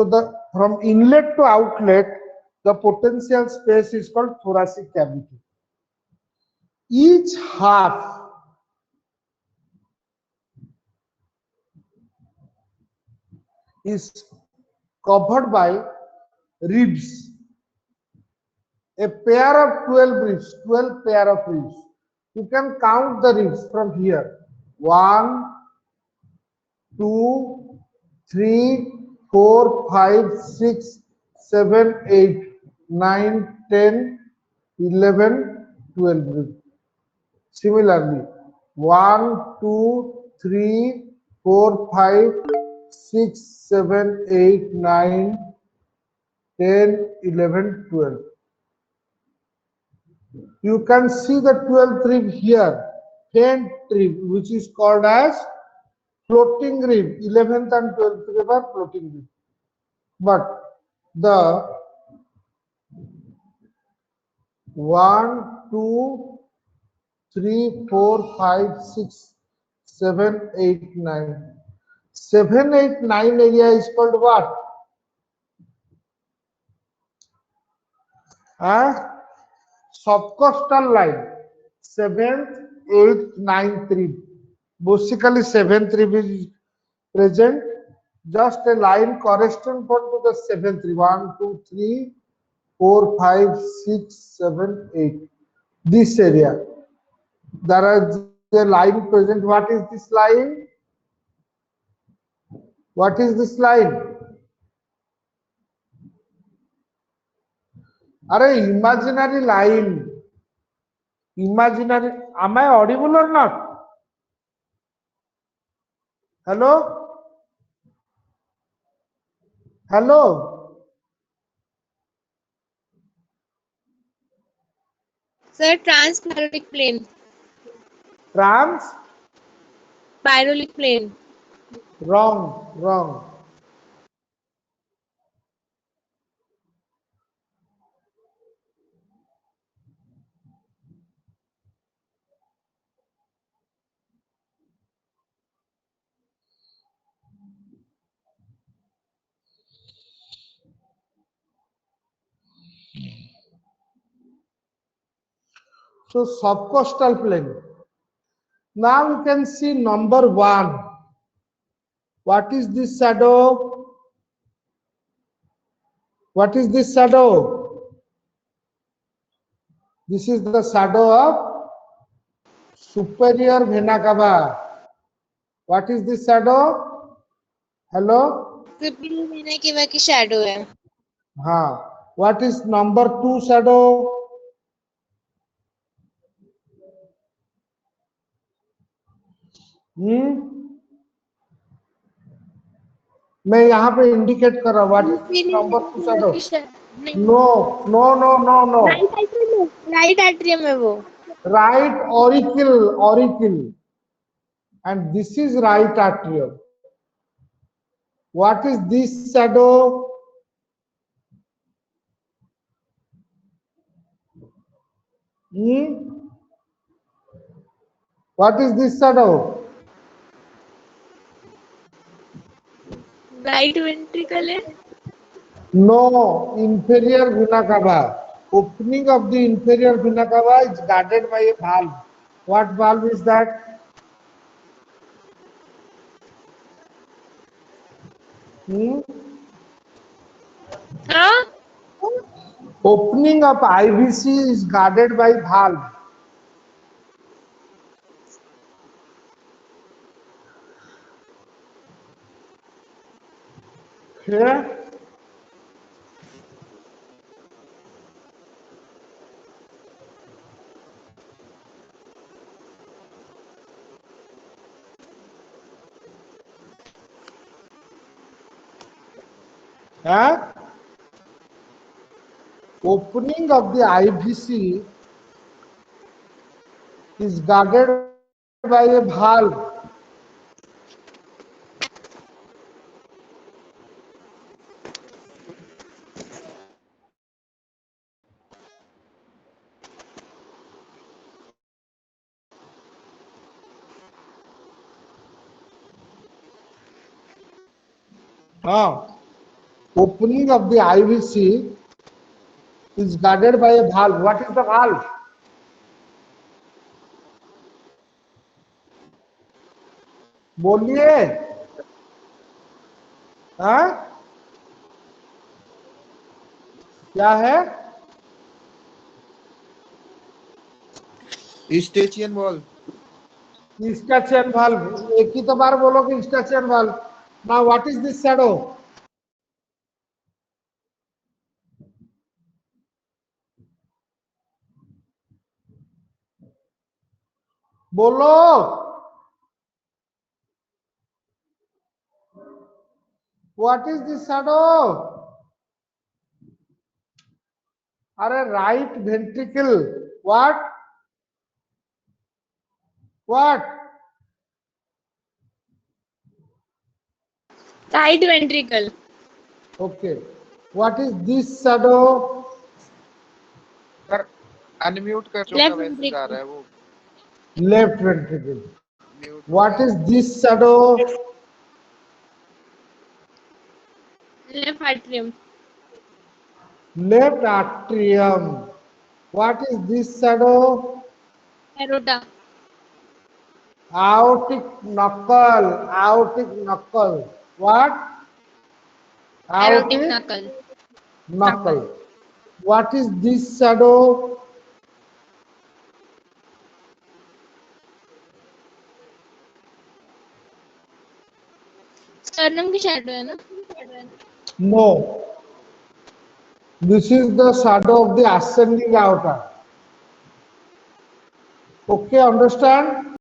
So the from inlet to outlet, the potential space is called thoracic cavity. Each half is covered by ribs, a pair of 12 ribs, 12 pair of ribs. You can count the ribs from here. 1, 2, 3, 4, 5, 6, 7, 8, 9, 10, 11, 12 ribs. Similarly, 1, 2, 3, 4, 5, 6, 7, 8, 9, 10, 11, 12. You can see the 12th rib here, faint rib, which is called as floating rib. 11th and 12th rib are floating rib. But the 1, 2, 3, 4, 5, 6, 7, 8, 9. 7, 8, 9 area is called what? Subcostal line. 7th, 8th, 9th rib. Basically, 7th rib is present. Just a line corresponding to the 7th rib. 1, 2, 3, 4, 5, 6, 7, 8. This area. There is a line present. What is this line? What is this line? Are imaginary line. Imaginary. Am I audible or not? Hello? Hello? Sir, transpyrolic plane. Trans? Pyrolic plane. Wrong, wrong. So subcostal plane. Now you can see number 1. What is this shadow? What is this shadow? This is the shadow of superior vena cava. What is this shadow? Hello? Superior vena cava की shadow है. What is number 2 shadow? मैं यहाँ पे indicate कर रहा हूँ. What is number 2 shadow? No, no, no, no, no. Right atrium है वो. Right auricle, auricle. And this is right atrium. What is this shadow? What is this shadow? Right ventricle है. No, inferior vena cava. Opening of the inferior vena cava is guarded by a valve. What valve is that? Opening of IVC is guarded by valve. Here. Opening of the IVC is guarded by a valve. Opening of the IVC is guarded by a valve. What is the valve? बोलिए. हाँ, क्या है? Eustachian valve. Eustachian valve. एक ही तो बार बोलो कि Eustachian valve. Now what is this shadow? बोलो. What is this shadow? अरे right ventricle. What? What? Right ventricle. Okay. What is this shadow? Sir unmute कर दो Left वैसे जा ventricle. रहा है वो. Left ventricle. Mute. What is this shadow? Left atrium. Left atrium. What is this shadow? Aorta. Aortic knuckle. Aortic knuckle. What? Aortic knuckle. Knuckle. What is this shadow? Sternum की shadow है ना? No. This is the shadow of the ascending aorta. Okay, understand?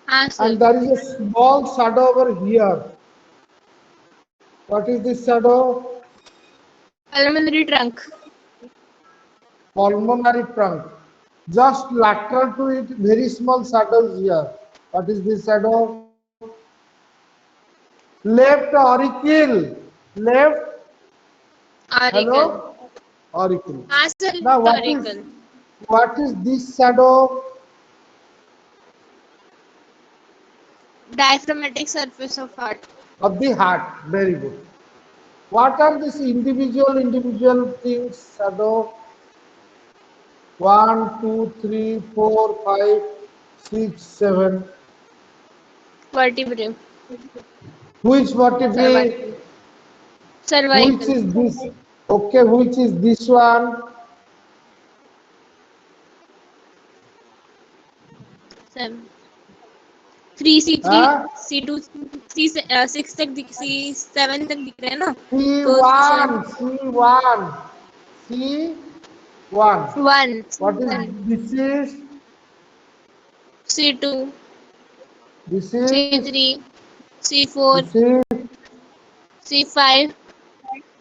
हाँ sir. And there is a small shadow over here. What is this shadow? Pulmonary trunk. Pulmonary trunk. Just lateral to it, very small shadows here. What is this shadow? Left auricle. Left. Auricle. Hello? Auricle. हाँ sir. Now Auricle. what is this shadow? Diaphragmatic surface of heart. Of the heart. Very good. What are these individual things? Shadow. 1, 2, 3, 4, 5, 6, 7. Vertebrae. Which vertebrae? Cervical. Which is this? Okay, which is this one? 7. 3 C3 हाँ? C2 C6 तक C7 तक दिख रहे हैं ना? C1, C1, C1. 1 What is this? Is C2 this is C3 C4 this is C5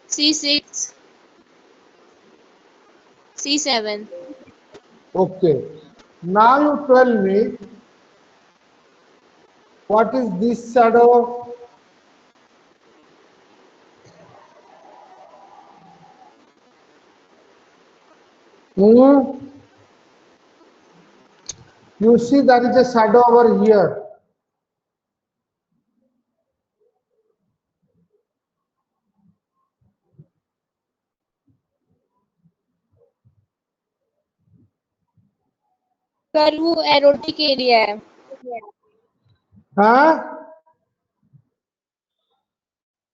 C6 C7. okay. Now you tell me what is this shadow? You see there is a shadow over here. Sir वो erotic area है. Huh?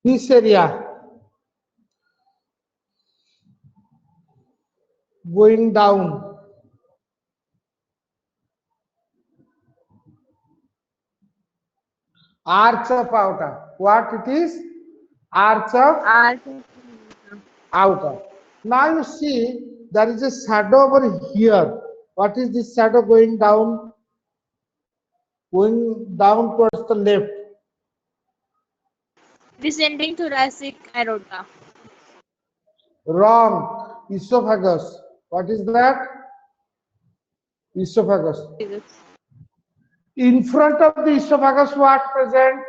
This area going down. Arch of aorta. What it is? Arch of aorta. Now you see there is a shadow over here. What is this shadow going down? Going down towards the left. Descending thoracic aorta. Wrong. Esophagus. What is that? Esophagus. In front of the esophagus, what present?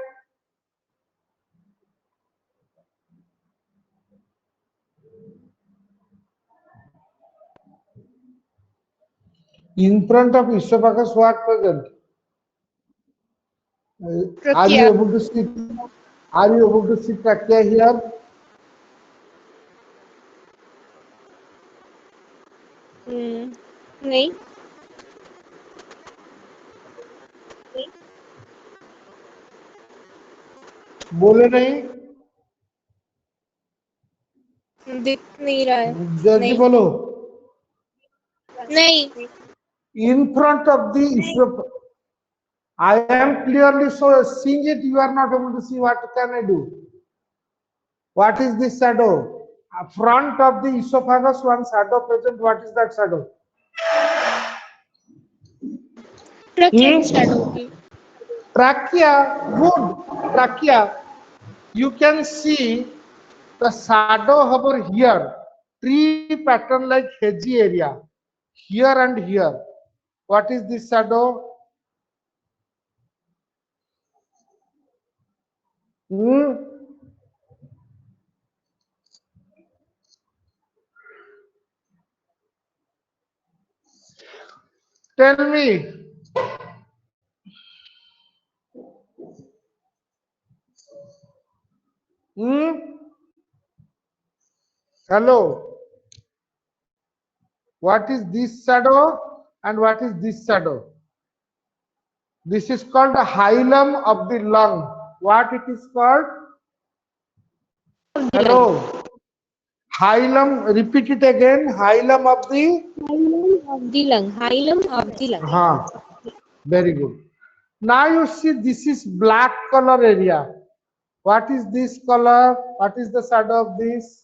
In front of esophagus, what present? Are you Trachea. able to see? Are you able to see trachea here? नहीं, बोले नहीं, दिख नहीं रहा है। जल्दी नहीं बोलो। नहीं, In front of the issue, I am clearly so seeing it. You are not able to see. What can I do? What is this shadow? Front of the esophagus, one shadow present. What is that shadow? Tracking shadow की। Trachea. Good. Trachea. You can see the shadow over here. Tree pattern like hazy area. Here and here. What is this shadow? Hmm? Tell me. Hmm? Hello. What is this shadow and what is this shadow? This is called the hilum of the lung. What it is called? Hello. Hilum, repeat it again. Hilum of the. Hilum of the lung, hilum of the lung. Very good. Now you see this is black color area. What is this color? What is the shadow of this?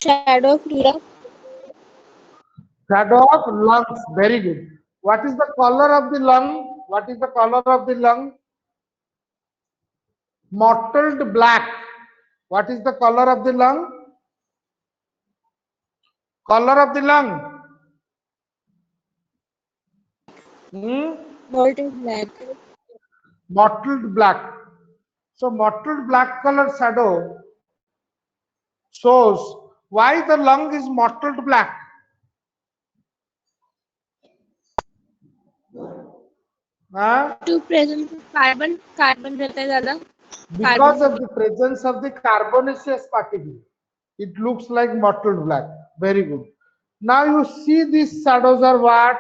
Shadow of lira. Shadow of lungs. Very good. What is the color of the lung? What is the color of the lung? Mottled black. What is the color of the lung? Color of the lung. Malted black. Mottled black. So mottled black color shadow shows why the lung is mottled black. To present carbon, carbon रहता है ज्यादा। Because of the presence of the carbonaceous particle, it looks like mottled black. Very good. Now you see these shadows are what?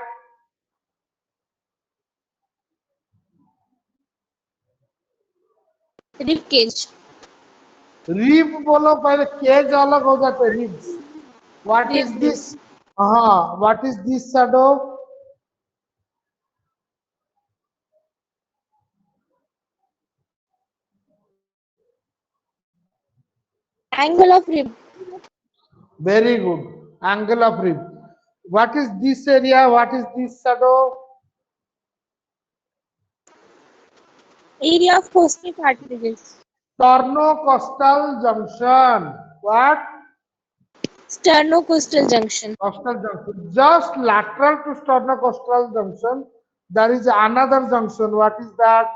Rib cage. Rib बोलो पहले cage अलग हो जाते हैं ribs. What is this? What is this shadow? Angle of rib. Very good. Angle of rib. What is this area? What is this shadow? Area of costal cartilage. Sternocostal junction. What? Sternocostal junction. Costal junction. Just lateral to sternocostal junction, there is another junction. What is that?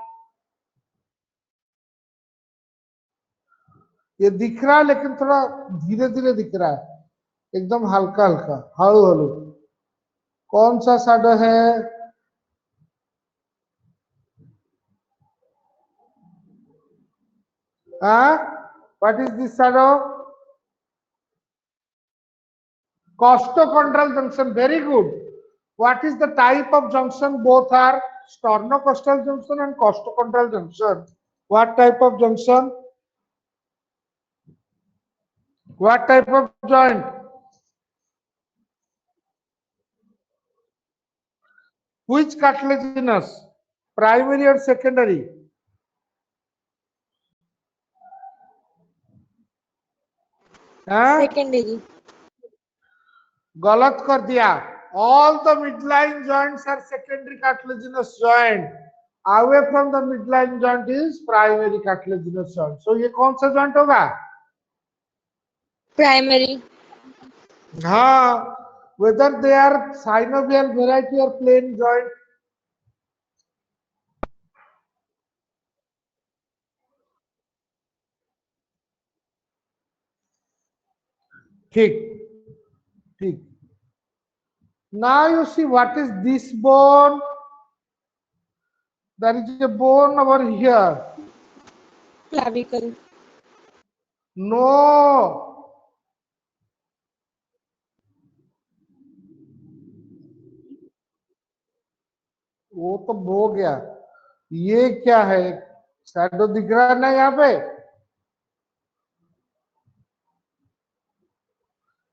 ये दिख रहा है लेकिन थोड़ा धीरे धीरे दिख रहा है, एकदम हल्का हल्का, हळू हळू। कौन सा शैडो है? What is this shadow? Costochondral junction. Very good. What is the type of junction? Both are sternocostal junction and costochondral junction. What type of junction? What type of joint? Which cartilaginous? Primary or secondary? Secondary. गलत कर दिया. All the midline joints are secondary cartilaginous joint. Away from the midline joint is primary cartilaginous joint. So ये कौन सा joint होगा? Primary. हाँ. Whether they are synovial variety or plain joint. ठीक. ठीक. Now you see what is this bone? There is a bone over here. clavicle, No. वो तो हो गया. ये क्या है? शैडो दिख रहा है ना यहाँ पे?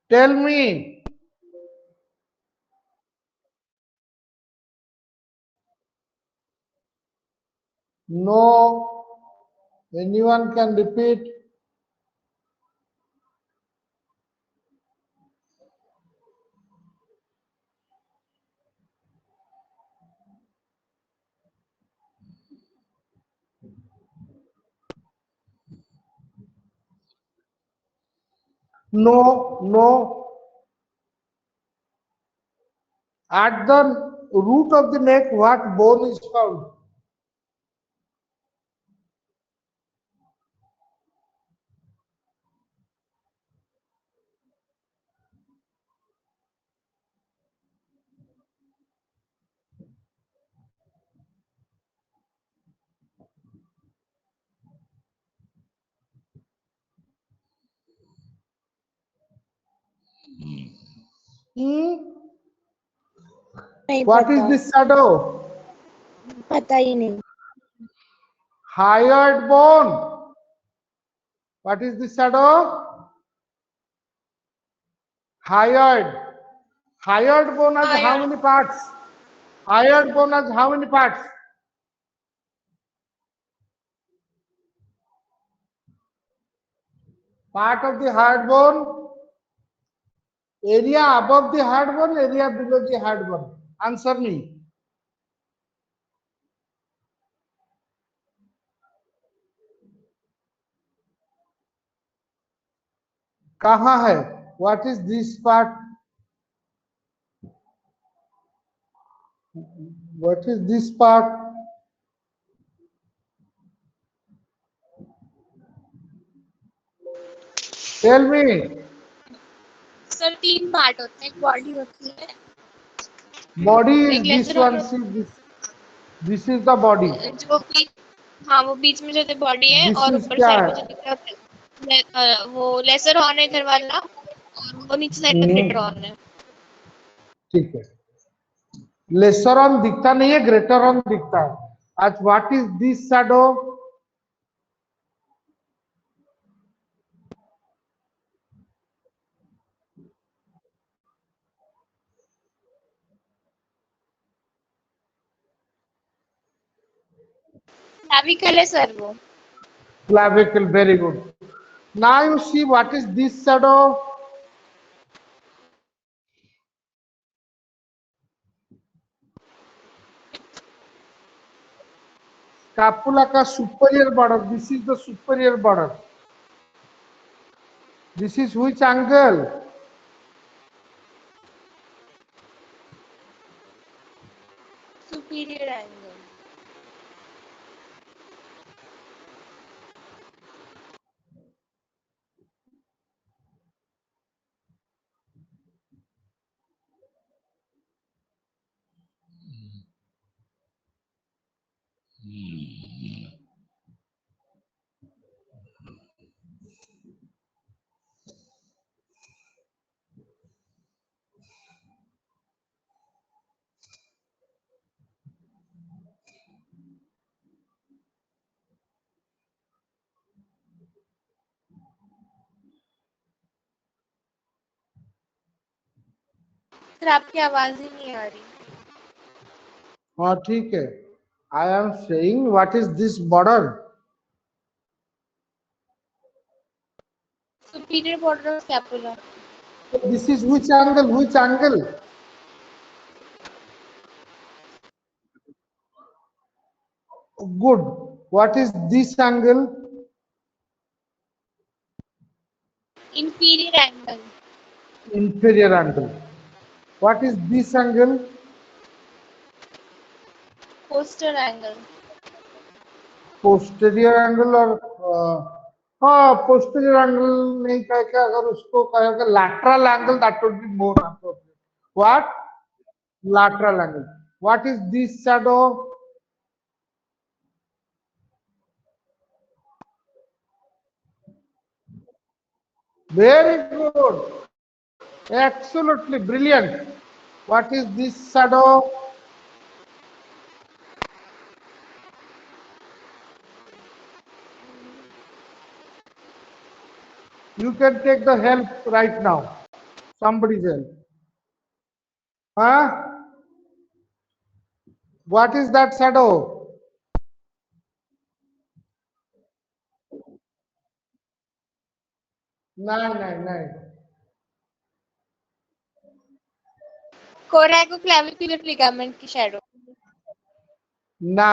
Tell me. No. Anyone can repeat? No, no. At the root of the neck, what bone is found? Hmm? नहीं What is पता, this shadow? पता ही नहीं. Hyoid bone. What is this shadow? Hyoid. Hyoid bone has how Hyoid. many parts? Hyoid bone has how many parts? Part of the hyoid bone. Area above the hyoid bone, area below the hyoid bone. Answer me. कहाँ है? What is this part? What is this part? Tell me. Sir 3 part होते हैं, एक body होती है, Body is एक this laser one. और See this is the body. जो बीच, हाँ वो बीच में जो बॉडी है, This और is ऊपर क्या साइड है? में जो दिख रहा है वो लेसर हॉर्न है इधर वाला, और वो नीचे साइड पे ग्रेटर हॉर्न है. ठीक है. लेसर ऑन दिखता नहीं है, ग्रेटर ऑन दिखता है. आज what is this shadow? Clavicle है सर वो. Clavicle. Very good. Now you see what is this shadow? Scapula का superior border. This is the superior border. This is which angle? Superior angle. Sir आपकी आवाज ही नहीं आ रही. हाँ ठीक है. I am saying what is this border? Superior border of scapula. This is which angle? Which angle? Good. What is this angle? Inferior angle. Inferior angle. What is this angle? Poster angle. Posterior angle और हाँ posterior angle नहीं कह के अगर उसको कहेगा lateral angle, that would be more appropriate. What? Lateral angle. What is this shadow? Very good. Absolutely brilliant. What is this shadow? You can take the help right now. Somebody's help. Huh? What is that shadow? Nine. Coracoclavicular ligament की shadow. Na.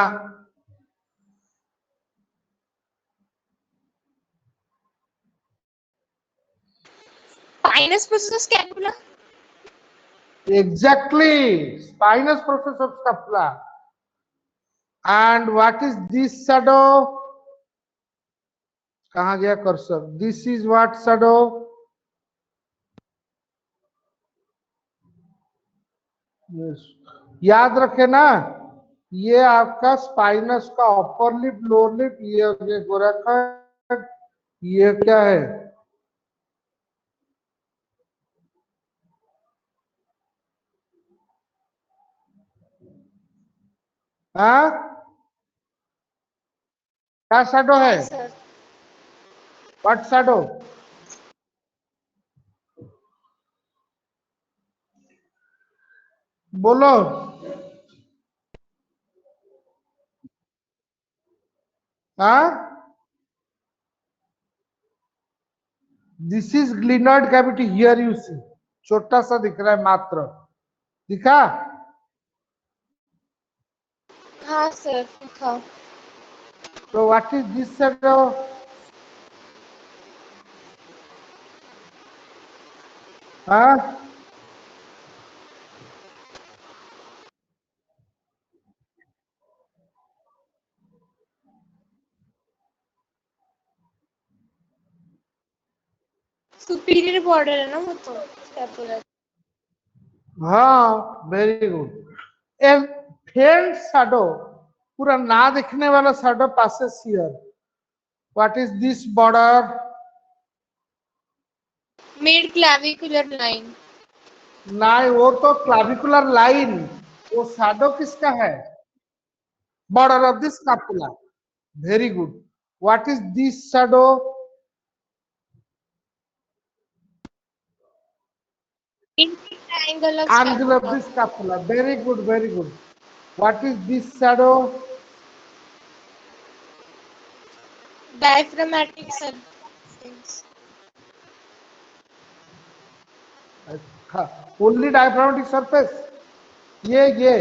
Spinous process scapula. Exactly. Spinous process of scapula. And what is this shadow? कहाँ गया cursor? This is what shadow? Yes. याद रखे ना, ये आपका spinous का upper lip, lower lip, ये गोरखा, ये क्या है? हाँ, क्या शैडो है? Sir what shadow? बोलो। हाँ, this is glenoid cavity, here you see, छोटा सा दिख रहा है मात्र, दिखा? हाँ सर दिखाओ। तो व्हाट इज दिस शैडो? हाँ, सुपीरियर बॉर्डर है ना वो तो स्कैपुला। हाँ, वेरी गुड। ए फेंट शैडो, पूरा ना दिखने वाला shadow passes here. What is this border? Mid clavicular line. ना, वो तो क्लाविकुलर लाइन, वो शैडो किसका है? Border of this scapula. Very good. What is this shadow? Triangle of Angle of scapula. this scapula. Very good, very good. What is this shadow? Diaphragmatic surface. Only diaphragmatic surface. ये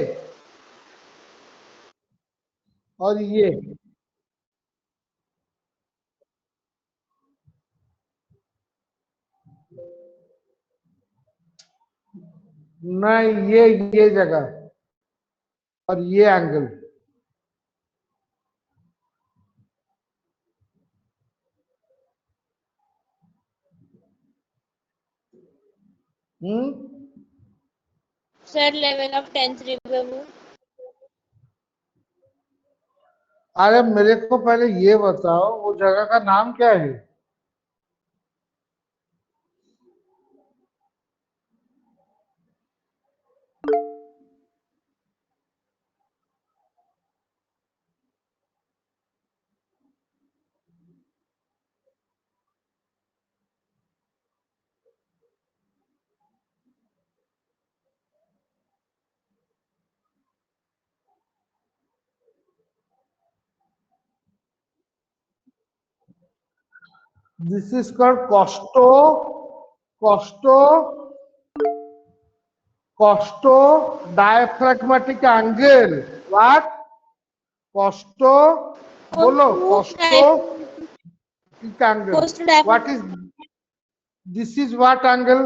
और ये, नहीं, ये जगह और ये angle. Sir level of tenth review. अरे मेरे को पहले ये बताओ, वो जगह का नाम क्या है? This is called costo diaphragmatic angle. What? Costo, बोलो, costo angle. What is this? Is what angle?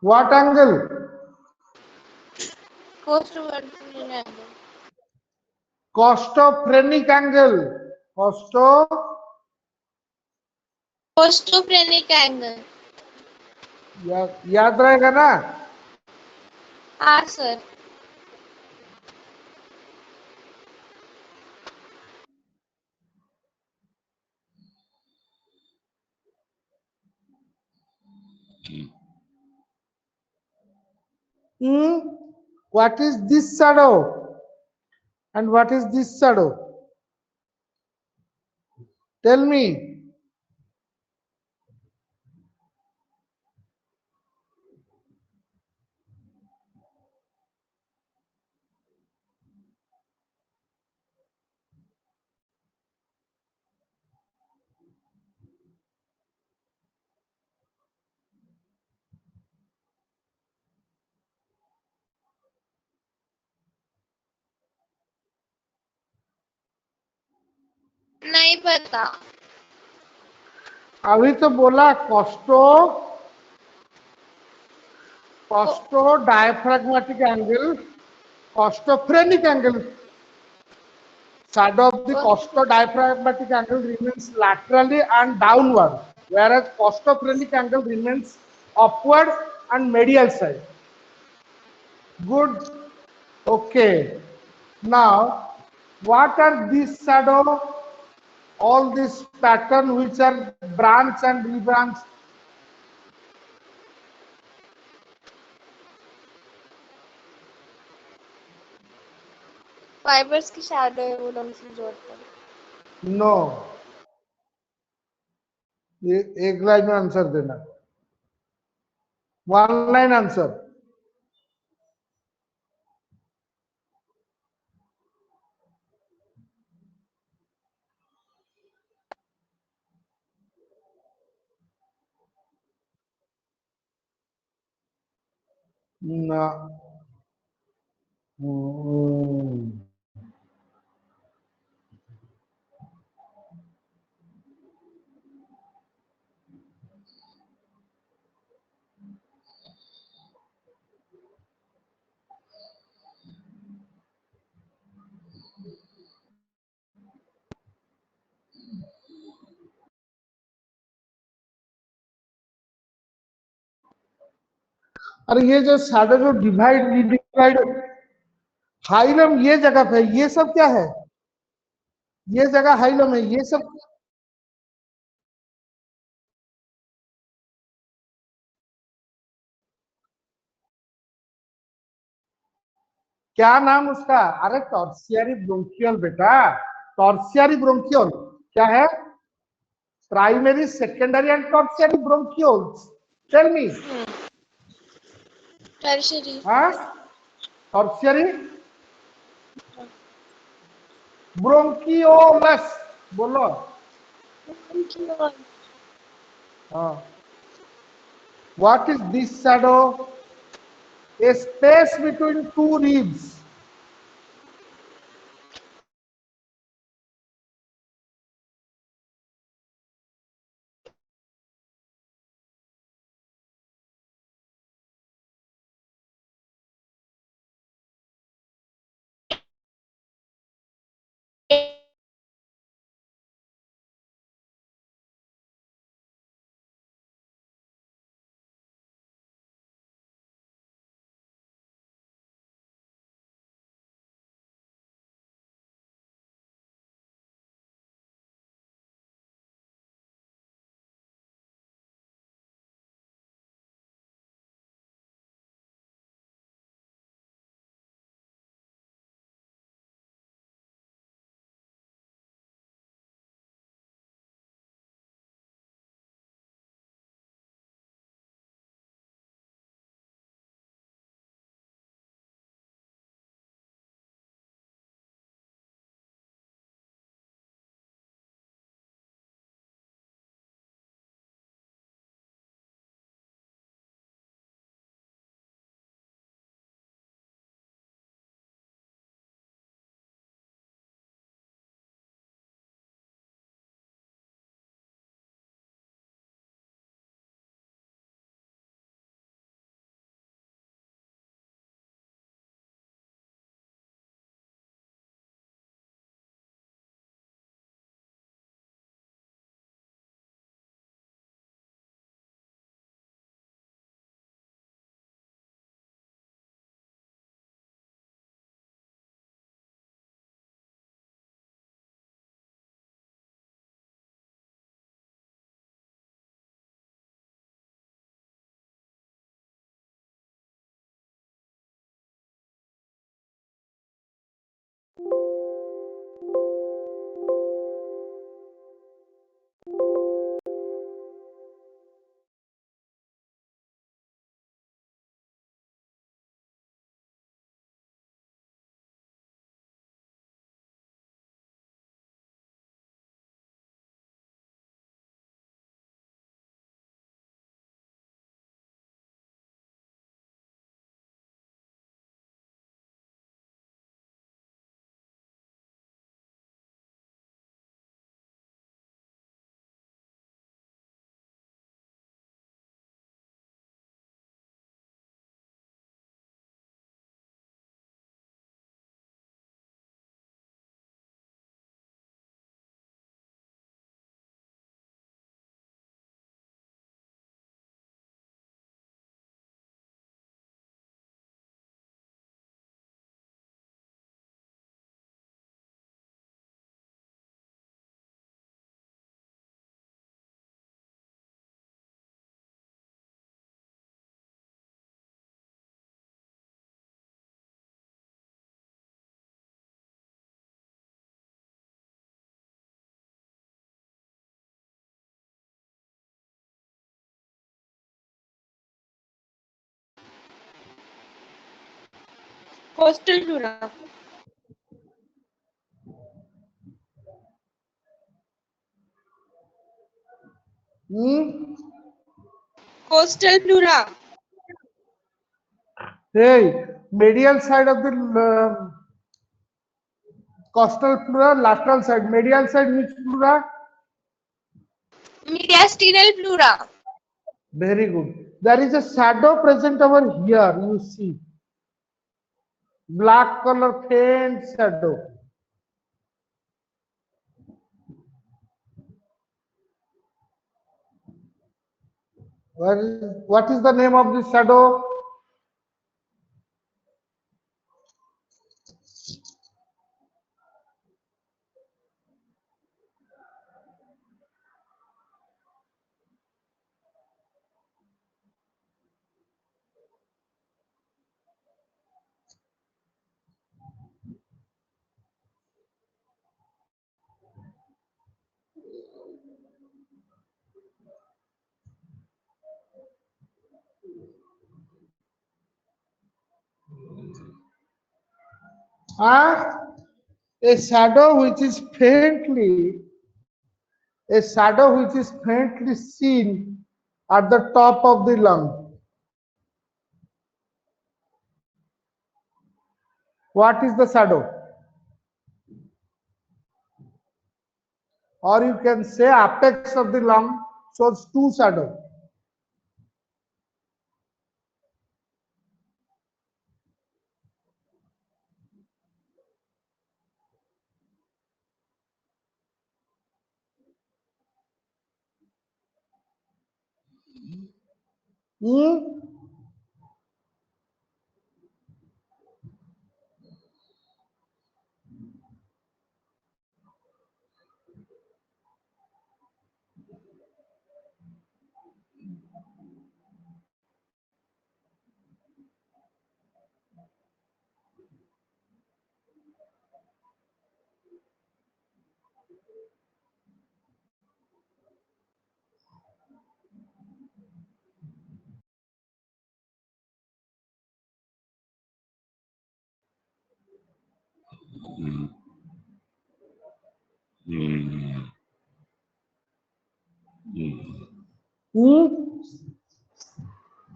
What angle? Costovertebral angle. Costophrenic angle. Costophrenic angle. याद रहेगा ना? हाँ sir. Hmm? What is this shadow? And what is this shadow? Tell me. नहीं पता। अभी तो बोला costo diaphragmatic angle, costophrenic angle. Shadow of the costo diaphragmatic angle remains laterally and downward, whereas costophrenic angle remains upward and medial side. Good. Okay. Now, what are these shadow? All this pattern which are branch and rebranch. Fibres की shadow है वो दोनों से जोड़कर। No. ये एक line में answer देना। One line answer. ना। अरे ये जो शैडो जो डिवाइड हाइलम ये जगह पे ये सब क्या है? ये जगह हाइलम है, ये सब क्या नाम उसका? अरे टॉर्सियरी ब्रोंकियल बेटा, टॉर्सियरी ब्रोंकियल क्या है? Primary, secondary and tertiary bronchioles. Tell me. Tertiary. हाँ, टॉर्सियरी ब्रोंकियोलस बोलो। हाँ, what is this shadow? A space between two ribs. Coastal flora. Hmm? Coastal flora. Hey, medial side of the coastal flora, lateral side, medial side which flora? Mediastinal flora. Very good. There is a shadow present over here, you see. Black color faint shadow. What is the name of this shadow? Ah, a shadow which is faintly seen at the top of the lung. What is the shadow? Or you can say apex of the lung shows two shadows. Hmm? Hmm?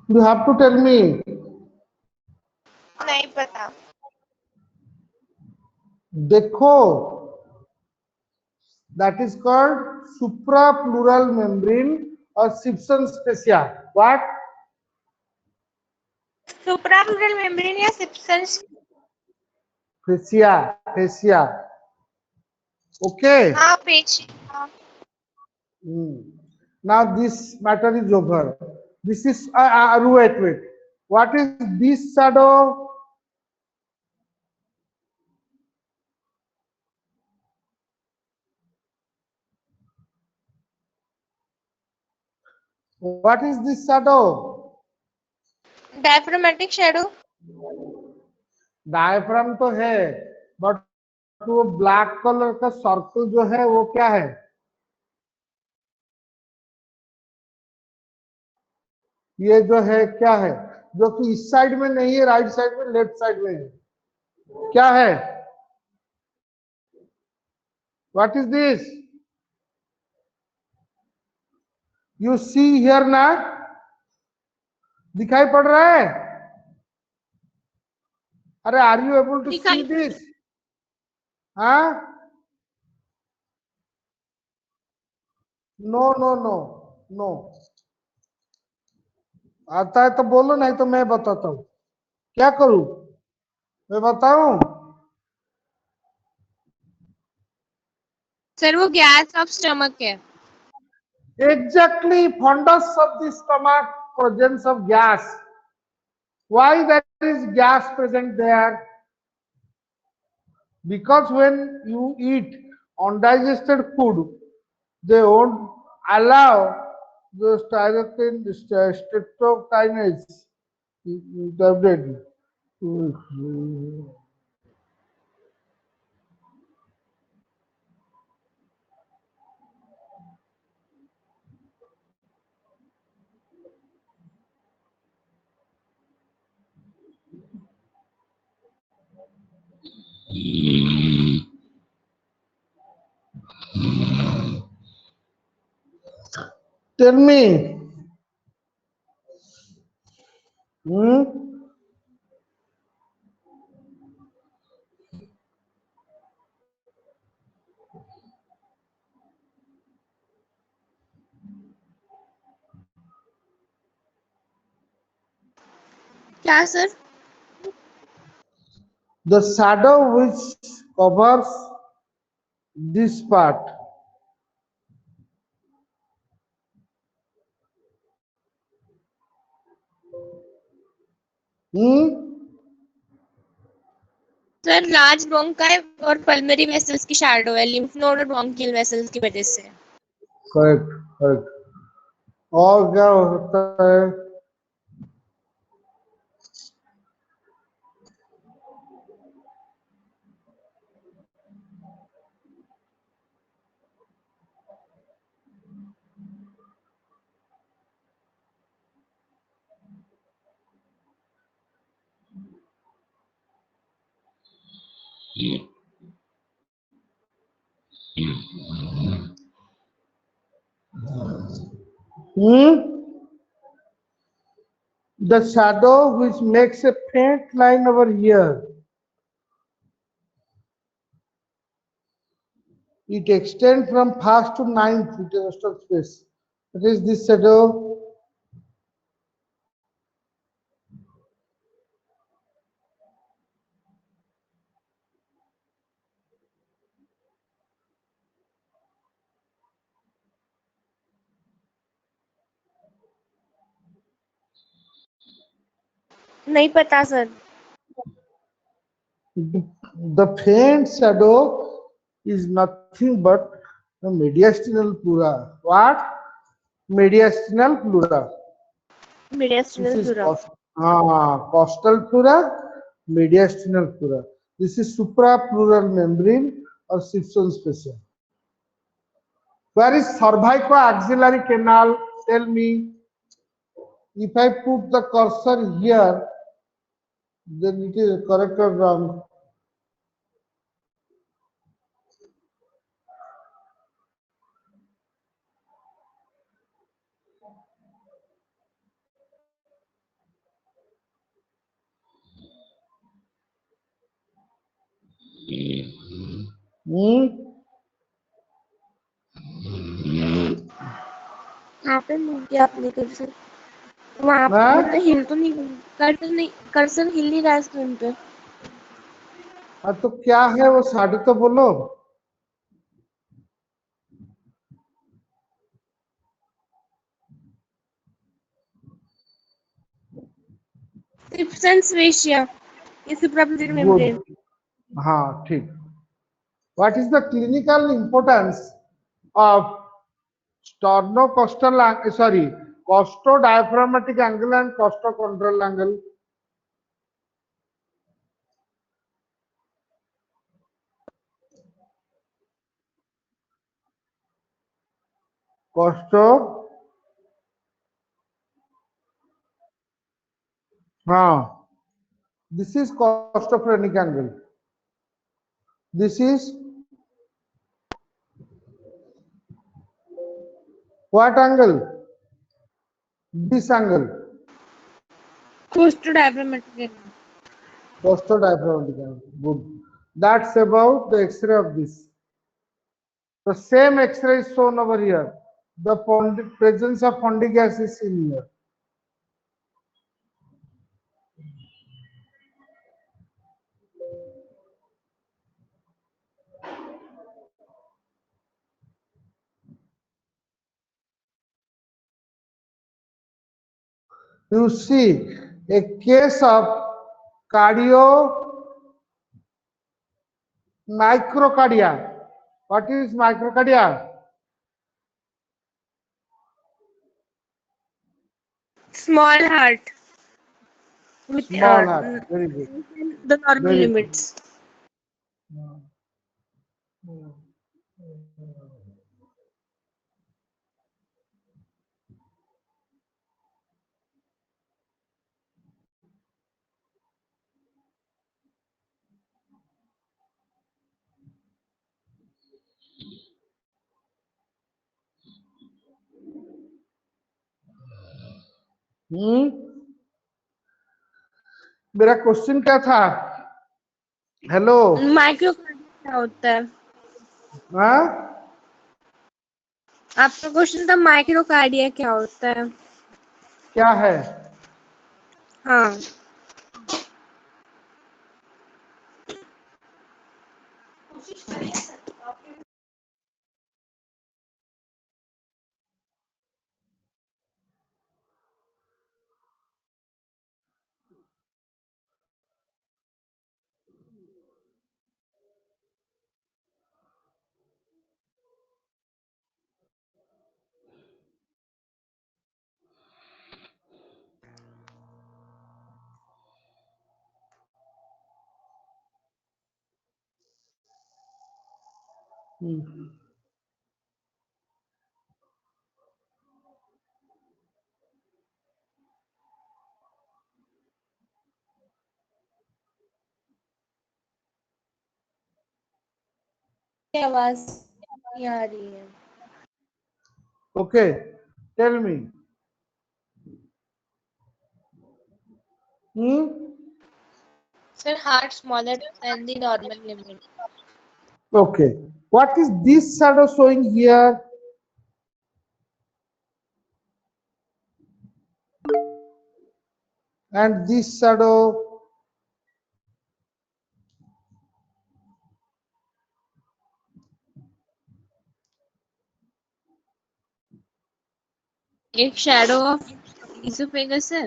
You have to tell me. नहीं पता. देखो, that is called suprapleural membrane or Simpson's fascia. What? Suprapleural membrane या Simpson's. Fascia. Okay. हाँ पेची. हाँ. Now this matter is over. This is wait. What is this shadow? What is this shadow? Diaphragmatic shadow. Diaphragm तो है, but वो black colour का circle जो है वो क्या है? ये जो है क्या है? जो कि इस साइड में नहीं है, राइट साइड में, लेफ्ट साइड में है, क्या है? What is this? You see here ना? दिखाई पड़ रहा है? अरे are you able to see this? हाँ? No no no no. आता है तो बोलो, नहीं तो मैं बताता हूँ. क्या करूं? मैं बताऊं? सर वो गैस ऑफ स्टमक है. Exactly, fundus of the stomach, presence of gas. Why there is gas present there? Because when you eat undigested food, they won't allow the streptokinase tablet. Tell me. Hmm? क्या sir? The shadow which covers this part. Hmm? Sir large bronchi और pulmonary vessels की shadow है, lymph node और bronchial vessels की वजह से। Correct, correct. और क्या होता है? Hmm? The shadow which makes a faint line over here. It extends from first to ninth interostal space. That is this shadow. नहीं पता sir. The faint shadow is nothing but the mediastinal pleura. What? Mediastinal pleura. This मीडियस्टिनल is pleura. costal pleura, mediastinal pleura. This is suprapleural membrane or Simpson special. Where is cervicoaxillary canal? Tell me. If I put the cursor here, then it is correct or wrong? Hmm? यहाँ पे move किया आपने cursor, वहाँ हाँ? मतलब हिल तो नहीं, cursor हिल नहीं रहा है स्क्रीन पे। तो क्या है वो साढ़े तो बोलो। सिप्सेंस वेशिया, ये सुप्राप्यूबिक मेम्ब्रेन। गुड, हाँ ठीक। What is the clinical importance of sternocostal sorry, costodiaphragmatic angle and costochondral angle? Costo, हाँ, this is costophrenic angle. This is what angle? This angle, कोस्टोडायफ्रामेटिक। costodiaphragmatic angle. Good. That's about the X-ray of this. The same X-ray is shown over here. The presence of fundic gas is seen here. You see a case of cardio microcardia. What is microcardia? Small heart with Small heart. Very good. the normal Very good. limits. मेरा question क्या था? Hello. माइक्रोकार्डिया क्या होता है? हाँ, आपका question था माइक्रोकार्डिया क्या होता है? क्या है? हाँ, आवाज नहीं आ रही है। Okay, tell me. Sir, heart smaller than the normal limit. Okay, what is this shadow showing here? And this shadow? एक शैडो ऑफ इसोफेगस है।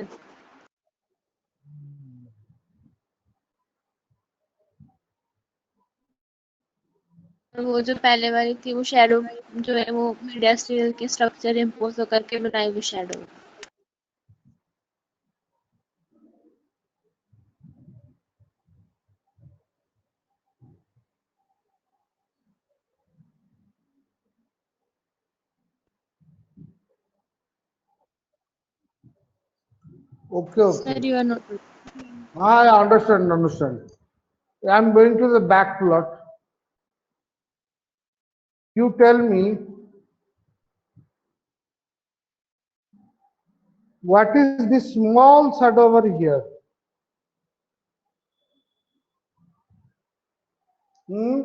और वो जो पहले वाली थी वो शैडो जो है वो मीडियास्टियल के स्ट्रक्चर इम्पोज होकर के बनाई हुई shadow. Okay, sir okay. You are not. I understand. I am going to the back plot. You tell me what is this small shadow over here? Hmm?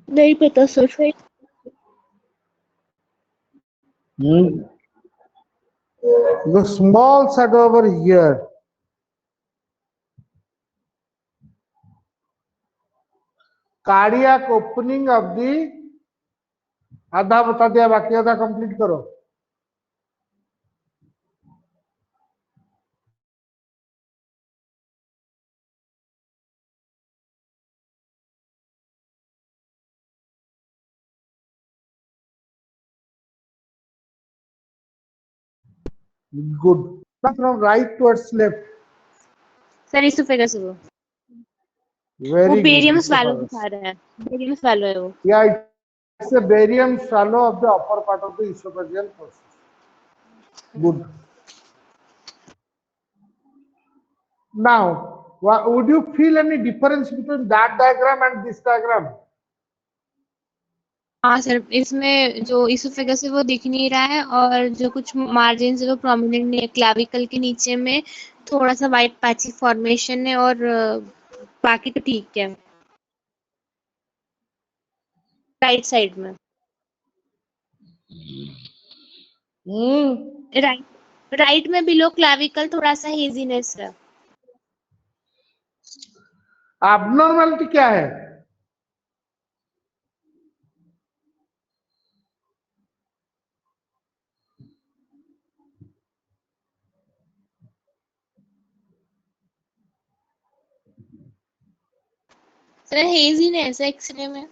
नहीं पता sir. The small shadow over here. Cardiac opening of the आधा बता दिया, बाकी आधा complete करो। Good. Now from right towards left. Sir oesophagus है वो Very good. Barium swallow Esophagus. दिखा रहा है। बेरियम स्वैलो है वो। Yeah, it's a barium swallow of the upper part of the esophageal process. Good. Now, would you feel any difference between that diagram and this diagram? हाँ sir, इसमें जो oesophagus है वो दिख नहीं रहा है और जो कुछ मार्जिन है वो प्रोमिनेंट नहीं है। क्लाविकल के नीचे में थोड़ा सा वाइट पैची फॉर्मेशन है और बाकी तो ठीक है। राइट साइड में। राइट में बिलो क्लाविकल थोड़ा सा हेजीनेस है। Abnormality क्या है? सर हेजी नहीं ऐसा एक्सरे में।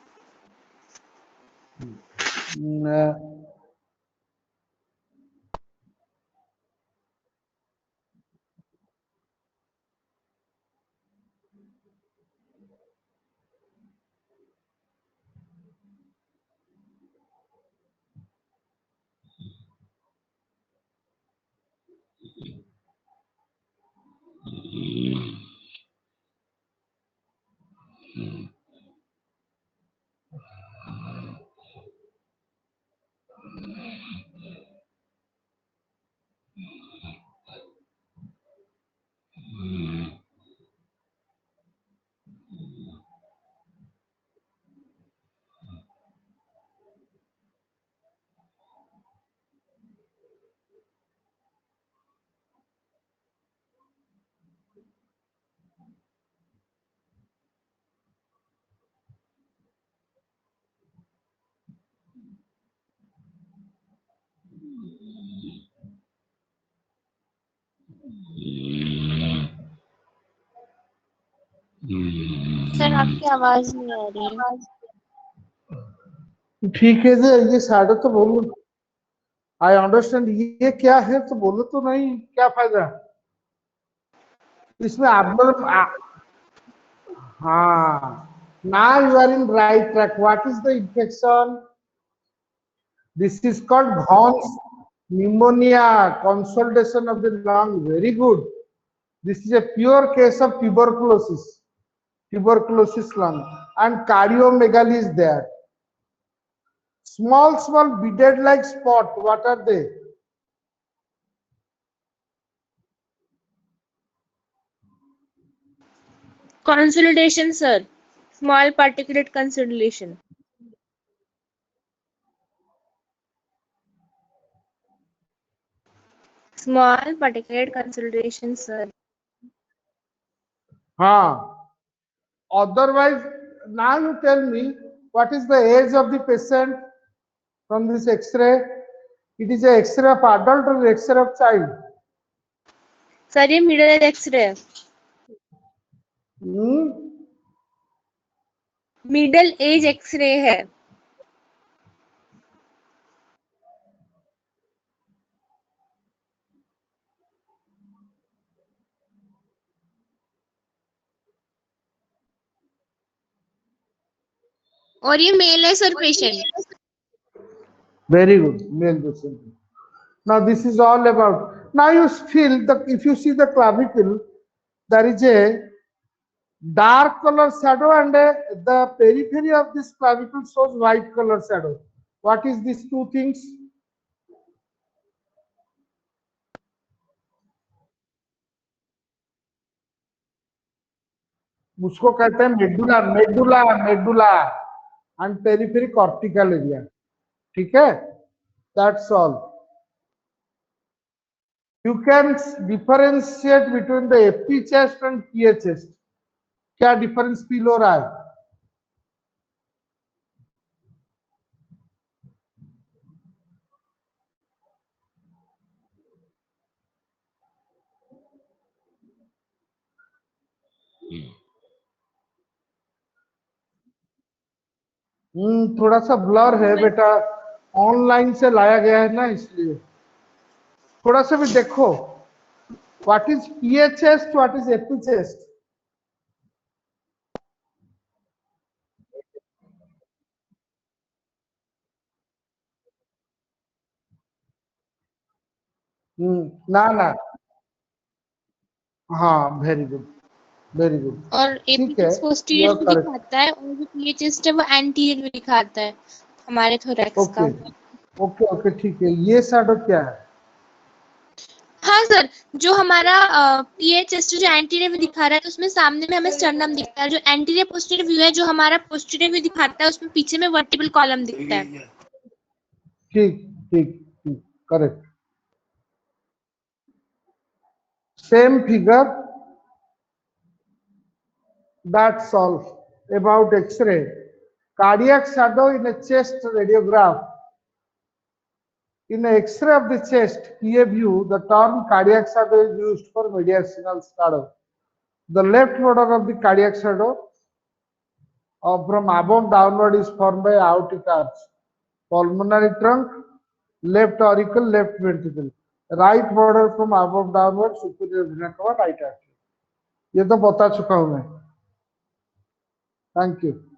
सर आपकी आवाज नहीं आ रही है। ठीक है जी, ये साढ़े तो बोलो। I understand. ये क्या है तो बोलो तो नहीं, क्या फायदा इसमें आप लोग। हाँ, now you are in right track. What is the infection? This is called Vaughan's pneumonia, consolidation of the lung. Very good. This is a pure case of tuberculosis lung, and cardiomegaly is there. Small beaded like spot. What are they? Consolidation sir, small particulate consolidation. Small particulate consolidation sir. हाँ. Otherwise, now you tell me what is the age of the patient from this X-ray? It is a X-ray of adult or X-ray of child? Sir ये middle age x ray है। Middle age x ray है। और ये mail है sir patient. Very good, male patient. Now this is all about. Now you feel that if you see the clavicle, there is a dark color shadow, and the periphery of this clavicle shows white color shadow. What is these two things? उसको कहते हैं medulla medulla medulla and periphery cortical area. ठीक है, that's all. You can differentiate between the AP chest and PA chest. क्या difference feel हो रहा है? थोड़ा सा ब्लर है बेटा, ऑनलाइन से लाया गया है ना, इसलिए थोड़ा सा भी देखो। What is PA chest, what is AP chest? ना ना, हाँ, वेरी गुड, वेरी गुड। और ठीक है, एपीचेस्ट पोस्टीरियर भी दिखाता है, और जो पीए चेस्ट है वो एंटीरियर भी दिखाता है हमारे थोरैक्स का। ओके ओके, ठीक है। ये शैडो क्या है? हाँ सर, जो हमारा पीए चेस्ट जो एंटीरियर व्यू दिखा रहा है तो उसमें सामने में हमें स्टर्नम दिखता है। जो एंटीरियर पोस्टीरियर व्यू है जो हमारा पोस्टीरियर व्यू दिखाता है उसमें पीछे में वर्टिबल कॉलम दिखता है। ठीक ठीक ठीक, correct. Same figure, that's all about X-ray. Cardiac shadow in a chest radiograph. In X-ray of the chest, PA view, the term cardiac shadow is used for mediastinal shadow. The left border of the cardiac shadow from above downward is formed by aortic arch. Pulmonary trunk, left auricle, left ventricle. Right border from above downward, superior vena cava, right artery. ये तो बता चुका हूं मैं. Thank you.